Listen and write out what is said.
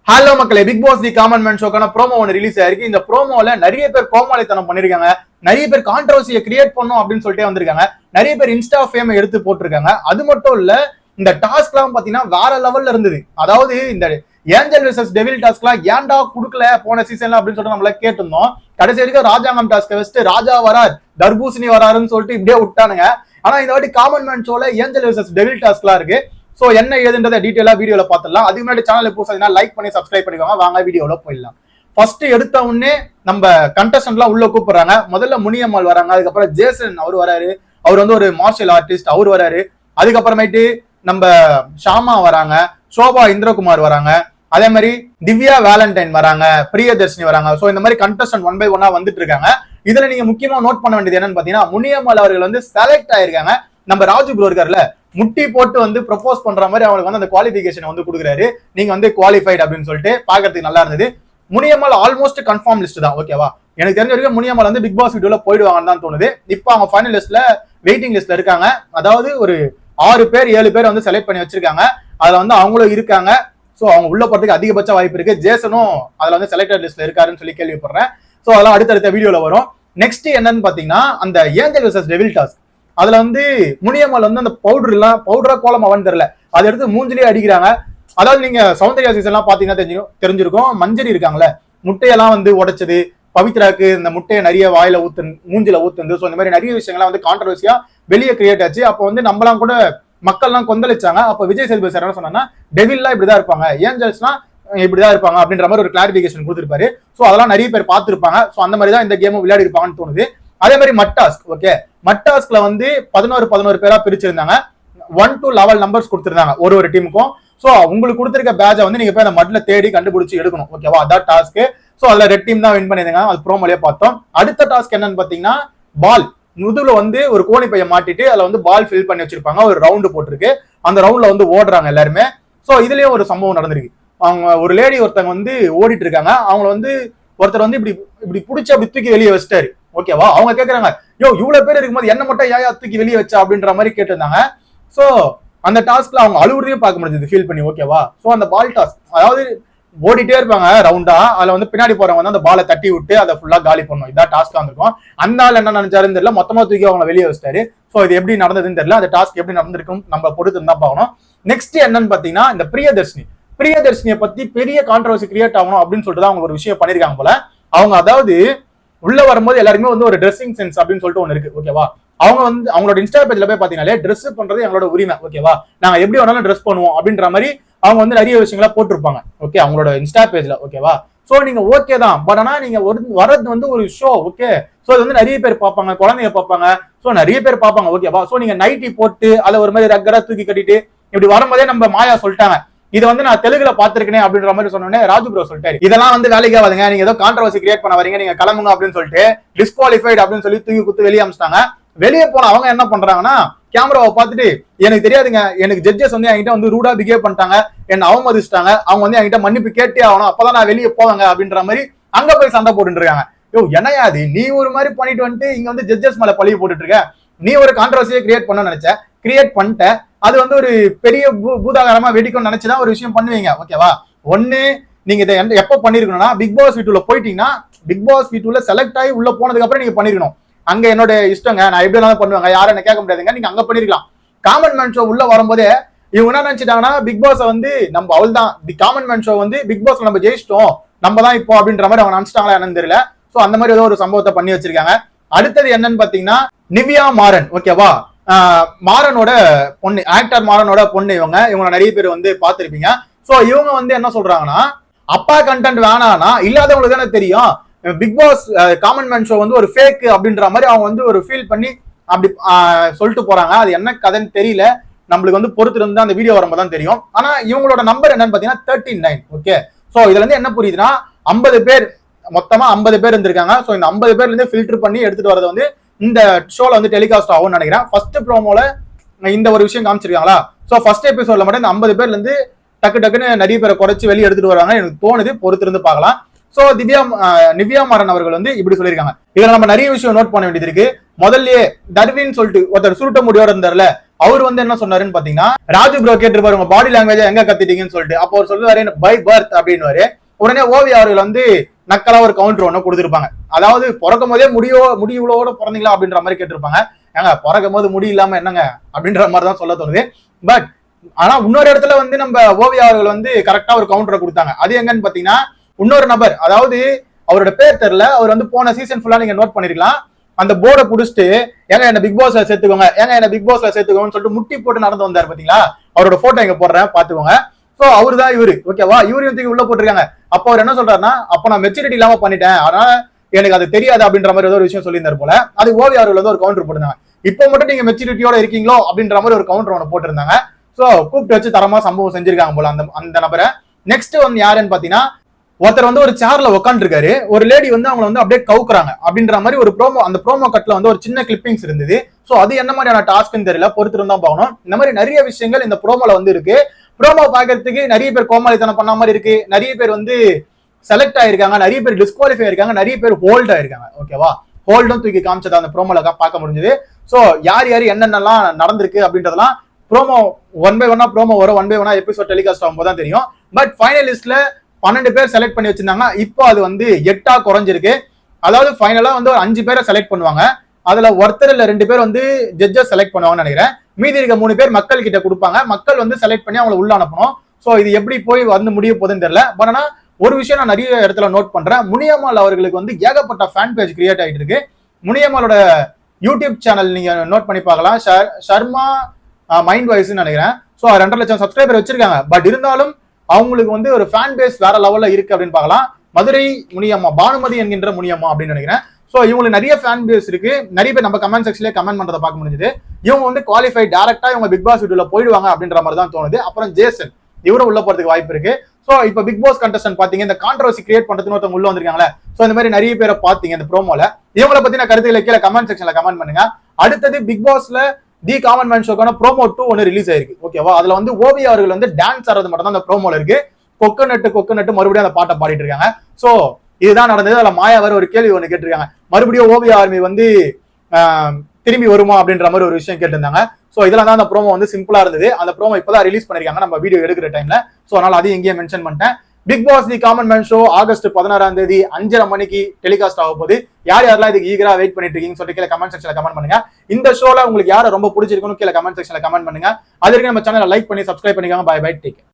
Hello மக்களே, Bigg Boss the common man ஷோக்கான promo ஒன்று ரிலீஸ் ஆயிருக்கு. இந்த ப்ரோமோல நிறைய பேர் கோமாளித்தனம் பண்ணிருக்காங்க, நிறைய பேர் கான்ட்ரவர்சியை கிரியேட் பண்ணும் அப்படின்னு சொல்லிட்டு வந்திருக்காங்க. நிறைய பேர் இன்ஸ்டா ஃபேம் எடுத்து போட்டிருக்காங்க. அது மட்டும் இல்ல, இந்த டாஸ்க் எல்லாம் பாத்தீங்கன்னா வேற லெவல்ல இருந்தது. அதாவது இந்த ஏஞ்சல் வெர்சஸ் டெவில் டாஸ்க் எல்லாம் ஏன்டா குடுக்கல போன சீசன்ல அப்படின்னு சொல்லிட்டு நம்மள கேட்டிருந்தோம். கடைசி வரைக்கும் ராஜாங்கம் டாஸ்க் வச்சுட்டு ராஜா வரார் தர்பூசணி வராருன்னு சொல்லிட்டு இப்படியே விட்டானுங்க. ஆனா இந்த வாட்டி காமன் மேன் ஷோல ஏஞ்சல் வெர்சஸ் டெவில் டாஸ்க் எல்லாம் இருக்கு. சோ என்ன ஏதுன்றதை டீடைலா வீடியோல பாத்துடலாம். அதுக்கு முன்னாடி சேனல் புதுசா லைக் பண்ணி சப்ஸ்கிரைப் பண்ணிக்கோங்க. வாங்க வீடியோல போயிடலாம். ஃபர்ஸ்ட் எடுத்த உடனே நம்ம கண்டஸ்டன்ட் எல்லாம் உள்ள கூப்பிடுறாங்க. முதல்ல முனியம்மாள் வராங்க, அதுக்கப்புறம் ஜேசன் அவர் வராரு, அவர் வந்து ஒரு மார்ஷியல் ஆர்டிஸ்ட், அவர் வராரு. அதுக்கப்புறமேட்டு நம்ம ஷாமா வராங்க, சோபா இந்திரகுமார் வராங்க, அதே மாதிரி திவ்யா வேலண்டைன் வராங்க, பிரியதர்ஷினி வராங்க. சோ இந்த மாதிரி கண்டஸ்டன்ட் ஒன் பை ஒன்னா வந்துட்டு இருக்காங்க. இதுல நீங்க முக்கியமா நோட் பண்ண வேண்டியது என்னன்னு பாத்தீங்கன்னா, முனியம்மாள் அவர்கள் வந்து செலக்ட் ஆயிருக்காங்க. நம்ம ராஜு ப்ரோ இருக்காருல்ல, முட்டி போட்டு வந்து ப்ரப்போஸ் பண்ற மாதிரி அவங்களுக்கு வந்து அந்த குவாலிஃபிகேஷன் வந்து கொடுக்குறாரு. நீங்க வந்து குவாலிஃபைட் அப்படின்னு சொல்லிட்டு பாக்குறதுக்கு நல்லா இருந்தது. முனியம்மாள் ஆல்மோஸ்ட் கன்ஃபார்ம் லிஸ்ட் தான். ஓகேவா, எனக்கு தெரிஞ்ச வரைக்கும் முனியம்மாள் வந்து பிக் பாஸ் வீடியோல போயிடுவாங்கன்னு தான் தோணுது. இப்போ அவங்க ஃபைனல் லிஸ்ட்ல வெயிட்டிங் லிஸ்ட்ல இருக்காங்க. அதாவது ஒரு 6 பேர் 7 பேர் வந்து செலக்ட் பண்ணி வச்சிருக்காங்க. அதுல வந்து அவங்களும் இருக்காங்க. ஸோ அவங்க உள்ள போறதுக்கு அதிகபட்ச வாய்ப்பு இருக்கு. ஜேசனும் அதுல வந்து செலக்டட் லிஸ்ட்ல இருக்காருன்னு சொல்லி கேள்விப்படுறேன். ஸோ அதெல்லாம் அடுத்தடுத்த வீடியோல வரும். நெக்ஸ்ட் என்னன்னு பாத்தீங்கன்னா, அந்த ஏஞ்சல் வெர்சஸ் டெவில் டாஸ்க். அதுல வந்து முனியம்மாள் வந்து அந்த பவுடரா கோலமாவான்னு தெரியல, அதை எடுத்து மூஞ்சிலேயே அடிக்கிறாங்க. அதாவது நீங்க சௌந்தர்யா சீசன் எல்லாம் பாத்தீங்கன்னா தெரிஞ்சிருக்கும். மஞ்சரி இருக்காங்களே, முட்டையெல்லாம் வந்து உடைச்சது, பவித்ராக்கு இந்த முட்டையை நிறைய வாயில மூஞ்சில ஊத்துந்து. ஸோ இந்த மாதிரி நிறைய விஷயங்கள்லாம் வந்து கான்ட்ரவர்சியா வெளியே கிரியேட் ஆச்சு. அப்போ வந்து நம்மளாம் கூட மக்கள்லாம் கொந்தளிச்சாங்க. அப்போ விஜய் சேதுபதி சார் என்ன சொன்னா, டெவில்லாம் இப்படிதான் இருப்பாங்க, ஏஞ்சல்ஸ்னா இப்படிதான் இருப்பாங்க அப்படின்ற மாதிரி ஒரு கிளாரிபிகேஷன் கொடுத்திருப்பாரு. ஸோ அதெல்லாம் நிறைய பேர் பார்த்திருப்பாங்க. ஸோ அந்த மாதிரி தான் இந்த கேமும் விளையாடி இருப்பாங்கன்னு தோணுது. அதே மாதிரி மட்டாஸ்க், ஓகே, மட்டாஸ்க்ல வந்து 11 பேரா பிரிச்சிருந்தாங்க. 1 to 11 நம்பர்ஸ் கொடுத்திருந்தாங்க ஒரு டீமுக்கும். சோ உங்களுக்கு கொடுத்திருக்க பேட்சை வந்து நீங்க போய் அந்த மட்ல தேடி கண்டுபிடிச்சு எடுக்கணும். ஓகேவா, அதான் டாஸ்க். சோ அதுல ரெட் டீம் தான் வின் பண்ணிருந்தாங்க. அது ப்ரோமோலயே பார்த்தோம். அடுத்த டாஸ்க் என்னன்னு பாத்தீங்கன்னா, பால் முதுகுல வந்து ஒரு கோணி பைய மாட்டிட்டு அதுல வந்து பால் ஃபில் பண்ணி வச்சிருப்பாங்க. ஒரு ரவுண்டு போட்டிருக்கு. அந்த ரவுண்ட்ல வந்து ஓடுறாங்க எல்லாருமே. சோ இதுலயும் ஒரு சம்பவம் நடந்திருக்கு. அவங்க ஒரு லேடி ஒருத்தவங்க வந்து ஓடிட்டு இருக்காங்க. அவங்க வந்து ஒருத்தர் வந்து இப்படி பிடிச்சி அப்படி தூக்கி வெளியே வச்சிட்டாரு. ஓகேவா, அவங்க கேக்குறாங்க, யோ இவ்வளவு பேர் இருக்கும்போது என்ன மட்டும் ஏயா தூக்கி வெளியே வச்சா அப்படின்ற மாதிரி கேட்டிருந்தாங்க. சோ அந்த டாஸ்க்ல அவங்க அழுவுறதையும் பார்க்க முடிஞ்சது ஃபீல் பண்ணி. ஓகேவா, சோ அந்த பால் டாஸ்க், அதாவது ஓடிட்டே இருப்பாங்க ரவுண்டா, அதுல வந்து பின்னாடி போறவங்க வந்து அந்த பாலை தட்டி விட்டு அதை ஃபுல்லா காலி பண்ணும். இதான் டாஸ்க் வந்திருக்கும். அந்த ஆள் என்ன நினைச்சாருன்னு தெரியல, மொத்தமா தூக்கி அவங்க வெளியே வச்சிட்டாரு. சோ இது எப்படி நடந்ததுன்னு தெரியல. அந்த டாஸ்க் எப்படி நடந்திருக்கும் நம்ம பொறுத்து இருந்தா பார்க்கணும். நெக்ஸ்ட் என்னன்னு பாத்தீங்கன்னா, இந்த பிரியதர்ஷினியை பத்தி பெரிய கான்ட்ரவர்சி கிரியேட் ஆகணும் அப்படின்னு சொல்லிட்டு அவங்க ஒரு விஷயம் பண்ணிருக்காங்க போல. அவங்க அதாவது உள்ள வரும்போது எல்லாருமே வந்து ஒரு ட்ரெஸ்ஸிங் சென்ஸ் அப்படின்னு சொல்லிட்டு ஒன்று இருக்கு. ஓகேவா, அவங்க வந்து அவங்களோட இன்ஸ்டா பேஜ்ல போய் பாத்தீங்கன்னாலே ட்ரெஸ் பண்றது எங்களோட உரிமை. ஓகேவா, நாங்க எப்படி வேணாலும் ட்ரெஸ் பண்ணுவோம் அப்படின்ற மாதிரி அவங்க வந்து நிறைய விஷயங்களா போட்டிருப்பாங்க. ஓகே, அவங்களோட இன்ஸ்டா பேஜ்ல. ஓகேவா, சோ நீங்க ஓகே தான், பட் ஆனா நீங்க வரது வந்து ஒரு ஷோ. ஓகே, சோ இது வந்து நிறைய பேர் பார்ப்பாங்க, குழந்தைங்க பார்ப்பாங்க, சோ நிறைய பேர் பார்ப்பாங்க. ஓகேவா, சோ நீங்க நைட்டி போட்டு அதை ஒரு மாதிரி ரக்கடா தூக்கி கட்டிட்டு இப்படி வரும்போதே நம்ம மாயா சொல்லிட்டாங்க, இது வந்து நான் தெலுங்குல பாத்திருக்கேன் அப்படின்ற மாதிரி சொன்னோன்னே ராஜு ப்ரோ சொல்லிட்டாரு, இதெல்லாம் வந்து வேலைக்கு ஆகாதுங்க, நீங்க ஏதோ கான்ட்ரவர்சி கிரியேட் பண்ண வரீங்க, நீங்க கிளம்புங்க அப்படின்னு சொல்லிட்டு டிஸ்குவாலிஃபைட் அப்படின்னு சொல்லி தூக்கி குத்து வெளியே அமிச்சிட்டாங்க. வெளியே போன அவங்க என்ன பண்றாங்கன்னா, கேமராவை பார்த்துட்டு எனக்கு தெரியாதுங்க, எனக்கு ஜட்ஜஸ் வந்து என்கிட்ட வந்து ரூடா பிஹேவ் பண்ணிட்டாங்க, என்ன அவமதிச்சிட்டாங்க, அவங்க வந்து என்கிட்ட மன்னிப்பு கேட்டே ஆகணும், அப்பதான் நான் வெளியே போவாங்க அப்படின்ற மாதிரி அங்க போய் சண்டை போட்டு இருக்காங்க. யோ என்னையாது, நீ ஒரு மாதிரி பண்ணிட்டு வந்துட்டு இங்க வந்து ஜட்ஜஸ் மேல பழிய போட்டுட்டு இருக்க, நீ ஒரு கான்ட்ரவர்சியை கிரியேட் பண்ண நினைச்ச, கிரியேட் பண்ணிட்ட, அது வந்து ஒரு பெரிய பூதாகரமா வெடிக்கும் நினைச்சுதான் ஒரு விஷயம் பண்ணுவீங்க. ஓகேவா, ஒண்ணு நீங்க இதை எப்ப பண்ணிருக்கணும்னா, பிக் பாஸ் வீட்டுல போயிட்டீங்கன்னா, பிக் பாஸ் வீட்டுல செலக்ட் ஆகி உள்ள போனதுக்கு அப்புறம் நீங்க பண்ணிருக்கணும். அங்க என்னோட இஷ்டங்க, நான் எப்படி வேணாலும் பண்ணுவாங்க, யாரும் என்ன கேட்க முடியாதுங்க, நீங்க அங்க பண்ணிருக்கலாம். காமன் மேன் ஷோ உள்ள வரும்போதே இவங்க என்ன நினைச்சிட்டாங்கன்னா, பிக் பாஸ் வந்து நம்ம அவள் தான், தி காமன் மேன் ஷோ வந்து பிக் பாஸ்ல நம்ம ஜெயிச்சிட்டோம், நம்ம தான் இப்போ அப்படின்ற மாதிரி அவங்க நினைச்சிட்டாங்களா என்னன்னு தெரியல. சோ அந்த மாதிரி ஏதோ ஒரு சம்பவத்தை பண்ணி வச்சிருக்காங்க. அடுத்தது என்னன்னு பாத்தீங்கன்னா, நிவ்யா மாறன். ஓகேவா, மாறனோட பொண்ணு, ஆக்டர் மாறனோட பொண்ணு. இவங்க நிறைய பேர் வந்து பார்த்திருப்பீங்க. சோ இவங்க வந்து என்ன சொல்றாங்கன்னா, அப்பா கண்டென்ட் வேணானா இல்லாதவங்களுக்கு தானே தெரியும், Bigg Boss common man show வந்து ஒரு ஃபேக் அப்படின்ற மாதிரி அவங்க வந்து ஒரு ஃபீல் பண்ணி அப்படி சொல்லிட்டு போறாங்க. அது என்ன கதைன்னு தெரியல, நம்மளுக்கு வந்து பொறுத்து இருந்து அந்த வீடியோ வரும்போது தான் தெரியும். ஆனா இவங்களோட நம்பர் என்னன்னு பாத்தீங்கன்னா 39. ஓகே, சோ இதுல இருந்து என்ன புரியுதுன்னா, 50 பேர் மொத்தமா 50 பேர் இருந்திருக்காங்க. சோ இந்த 50 பேர்ல இருந்து ஃபில்டர் பண்ணி எடுத்துட்டு வரது வந்து இந்த ஷோல வந்து டெலிகாஸ்ட் ஆகும்னு நினைக்கிறேன். ஃபர்ஸ்ட் ப்ரோமோல இந்த ஒரு விஷயம் காமிச்சிருக்காங்களா. சோ ஃபர்ஸ்ட் எபிசோட்ல மட்டும் இந்த 50 பேர்ல இருந்து டக்குன்னு நிறைய பேரை குறைச்சு வெளியே எடுத்துட்டு வராங்க எனக்கு தோணுது, பொறுத்து இருந்து பார்க்கலாம். சோ நிவ்யா மாறன் அவர்கள் வந்து இப்படி சொல்லியிருக்காங்க. இதுல நம்ம நிறைய விஷயம் நோட் பண்ண வேண்டியது இருக்கு. முதல்ல டர்வின் சொல்லிட்டு ஒருத்தர் சுருட்ட முடியோட இருந்தார்ல, அவர் வந்து என்ன சொன்னாருன்னு பாத்தீங்கன்னா, ராஜு ப்ரோ கேட்டிருப்பாரு உங்க பாடி லாங்குவேஜ் எங்க கத்துட்டீங்கன்னு சொல்லிட்டு. அப்போ அவர் சொல்லுவாரு பை பர்த் அப்படின்னு. உடனே ஓவியா அவர்கள் வந்து நக்கலா ஒரு கவுண்டர் ஒண்ணு கொடுத்திருப்பாங்க. அதாவது பிறக்கும் போதே முடிவுகளோட பிறந்தீங்களா அப்படின்ற மாதிரி கேட்டிருப்பாங்க. ஏங்க பிறக்கும் போது முடி இல்லாம என்னங்க அப்படின்ற மாதிரி தான் சொல்ல தோணுது. பட் ஆனா இன்னொரு இடத்துல வந்து நம்ம ஓவியா அவர்கள் வந்து கரெக்டா ஒரு கவுண்டரை கொடுத்தாங்க. அது எங்கன்னு பாத்தீங்கன்னா, இன்னொரு நபர், அதாவது அவரோட பேர் தெரியல, அவர் வந்து போன சீசன் ஃபுல்லா நீங்க நோட் பண்ணிருக்கலாம், அந்த போர்டை புடிச்சிட்டு ஏங்க என்ன பிக் பாஸ்ல சேர்த்துக்கோங்க, ஏங்க என்ன பிக் பாஸ்ல சேர்த்துக்கோங்கன்னு சொல்லிட்டு முட்டி போட்டு நடந்து வந்தாரு பாத்தீங்களா. அவரோட போட்டோ இங்க போடுறேன் பாத்துக்கோங்க. சோ அவரு தான் இவரு, ஓகேவா. இவரையும் தூக்கி உள்ள போட்டிருக்காங்க. அப்போ அவர் என்ன சொல்றாருன்னா, அப்ப நான் மெச்சூரிட்டி இல்லாம பண்ணிட்டேன், அதனால எனக்கு அது தெரியாது அப்படின்ற மாதிரி ஏதோ ஒரு விஷயம் சொல்லியிருந்தாரு போல. அது ஓவியா அவர்கள் வந்து ஒரு கவுண்டர் போட்டிருந்தாங்க. இப்போ மட்டும் நீங்க மெச்சூரிட்டியோட இருக்கீங்களோ அப்படின்ற மாதிரி ஒரு கவுண்டர் ஒன்று போட்டிருந்தாங்க. சோ கூப்பிட்டு வச்சு தரமா சம்பவம் செஞ்சிருக்காங்க போல அந்த நபரை. நெக்ஸ்ட் வந்து யாருன்னு பாத்தீங்கன்னா, ஒருத்தர் வந்து ஒரு சேர்ல உட்காந்துருக்காரு, ஒரு லேடி வந்து அவங்க வந்து அப்படியே கவுக்குறாங்க அப்படின்ற மாதிரி ஒரு ப்ரோமோ, அந்த ப்ரோமோ கட்ல வந்து ஒரு சின்ன கிளிப்பிங்ஸ் இருந்தது. சோ அது என்ன மாதிரியான டாஸ்க்னு தெரியல, பொறுத்து தான் பார்க்கணும். இந்த மாதிரி நிறைய விஷயங்கள் இந்த ப்ரோமோல வந்து இருக்கு. ப்ரோமோ பாக்குறதுக்கு நிறைய பேர் கோமாளித்தனம் பண்ண மாதிரி இருக்கு, நிறைய பேர் வந்து செலக்ட் ஆயிருக்காங்க, நிறைய பேர் டிஸ்குவாலிஃபை ஆயிருக்காங்க, நிறைய பேர் ஹோல்ட் ஆயிருக்காங்க. ஓகேவா, ஹோல்டும் தூக்கி காமிச்சது அந்த ப்ரோமோல பார்க்க முடிஞ்சது. சோ யார் யார் என்னென்னலாம் நடந்திருக்கு அப்படின்றதெல்லாம் ப்ரோமோ ஒன் பை ஒன்னா ப்ரோமோ வரும், ஒன் பை ஒன்னா எபிசோட் டெலிகாஸ்ட் ஆகும்போது தான் தெரியும். பட் ஃபைனலிஸ்ட்ல 12 பேர் செலக்ட் பண்ணி வச்சிருந்தாங்க, இப்போ அது வந்து 8ஆ குறைஞ்சிருக்கு. அதாவது ஃபைனலா வந்து ஒரு 5 பேரை செலக்ட் பண்ணுவாங்க, அதுல ஒருத்தர் இல்ல 2 பேர் வந்து ஜட்ஜஸ் செலக்ட் பண்ணுவாங்கன்னு நினைக்கிறேன். மீதி இருக்க 3 பேர் மக்கள் கிட்ட கொடுப்பாங்க, மக்கள் வந்து செலக்ட் பண்ணி அவங்களை உள்ள அனுப்பணும். சோ இது எப்படி போய் வந்து முடிய போகுதுன்னு தெரியல. பட் ஆனா ஒரு விஷயம் நான் நிறைய இடத்துல நோட் பண்றேன், முனியம்மாள் அவர்களுக்கு வந்து ஏகப்பட்ட ஃபேன் பேஜ் கிரியேட் ஆகிட்டு இருக்கு. முனியம்மாளோட யூடியூப் சேனல் நீங்க நோட் பண்ணி பார்க்கலாம், ஷர்மா மைண்ட் வாய்ஸ்ன்னு நினைக்கிறேன். ஸோ 2.5 லட்சம் சப்ஸ்கிரைபர் வச்சிருக்காங்க. பட் இருந்தாலும் அவங்களுக்கு வந்து ஒரு ஃபேன் பேஸ் வேற லெவல்ல இருக்கு அப்படின்னு பார்க்கலாம். மதுரை முனியம்மா, பானுமதி என்கின்ற முனியம்மா அப்படின்னு நினைக்கிறேன். ஸோ இவங்களுக்கு நிறைய ஃபேன் பேஸ் இருக்கு. நிறைய பேர் நம்ம கமெண்ட் செக்ஷன்ல கமெண்ட் பண்றதை பார்க்க முடிஞ்சது. இவங்க வந்து குவாலிஃபை டைரக்டா இவங்க பிக் பாஸ் வீடியோல போயிடுவாங்க அப்படின்ற மாதிரி தான் தோணுது. அப்புறம் ஜேசன் இவரும் உள்ள போறதுக்கு வாய்ப்பு இருக்கு. ஸோ இப்போ பிக் பாஸ் கண்டஸ்டன்ட் பாத்தீங்க, இந்த கான்ட்ரவர்சி கிரியேட் பண்றதுன்னு ஒருத்தவங்க உள்ள வந்திருக்காங்களே. ஸோ இந்த மாதிரி நிறைய பேரை பாத்தீங்க இந்த ப்ரோமோல. இவங்களை பத்தின கருத்துக்களை கீழே கமெண்ட் செக்ஷன்ல கமெண்ட் பண்ணுங்க. அடுத்தது பிக் பாஸ்ல தி காமன் மேன் ஷோக்கான ப்ரோமோ 2 ஒன்று ரிலீஸ் ஆயிருக்கு. ஓகேவா, அதுல வந்து ஓவியா அவர்கள் வந்து டான்ஸ் ஆடுறது மட்டும் தான் அந்த ப்ரோமோல இருக்கு. கொக்கனட்டு மறுபடியும் அந்த பாட்டை பாடிட்டு இருக்காங்க. சோ இதுதான் நடந்தது. அதுல மாயா வர ஒரு கேள்வி ஒண்ணு கேட்டிருக்காங்க, மறுபடியும் ஓவியா ஆர்மி வந்து திரும்பி வருமா அப்படின்ற மாதிரி ஒரு விஷயம் கேட்டிருந்தாங்க. சோ இதெல்லாம் தான் அந்த ப்ரோமோ வந்து சிம்பிளா இருந்தது. அந்த ப்ரோமோ இப்பதான் ரிலீஸ் பண்ணிருக்காங்க நம்ம வீடியோ எடுக்கிற டைம்ல. சோ அதனால அதையும் இங்கேயே மென்ஷன் பண்ணிட்டேன். Bigg Boss the common man show August 16ஆம் தேதி 5:30 மணிக்கு டெலிகாஸ்ட் ஆக போகுது. யார் யாரெல்லாம் இதுக்கு ஈகரா வெயிட் பண்ணிட்டு இருக்கீங்கன்னு சொல்லிட்டு கீழே கமெண்ட் செக்ஷன்ல கமெண்ட் பண்ணுங்க. இந்த ஷோல உங்களுக்கு யாரை ரொம்ப பிடிச்சிருக்குன்னு கீழே கமெண்ட் செக்ஷன்ல கமெண்ட் பண்ணுங்க. அது வரைக்கும் நம்ம சேனலை லைக் பண்ணி சப்ஸ்கிரைப் பண்ணிக்கோங்க. Bye bye, take care.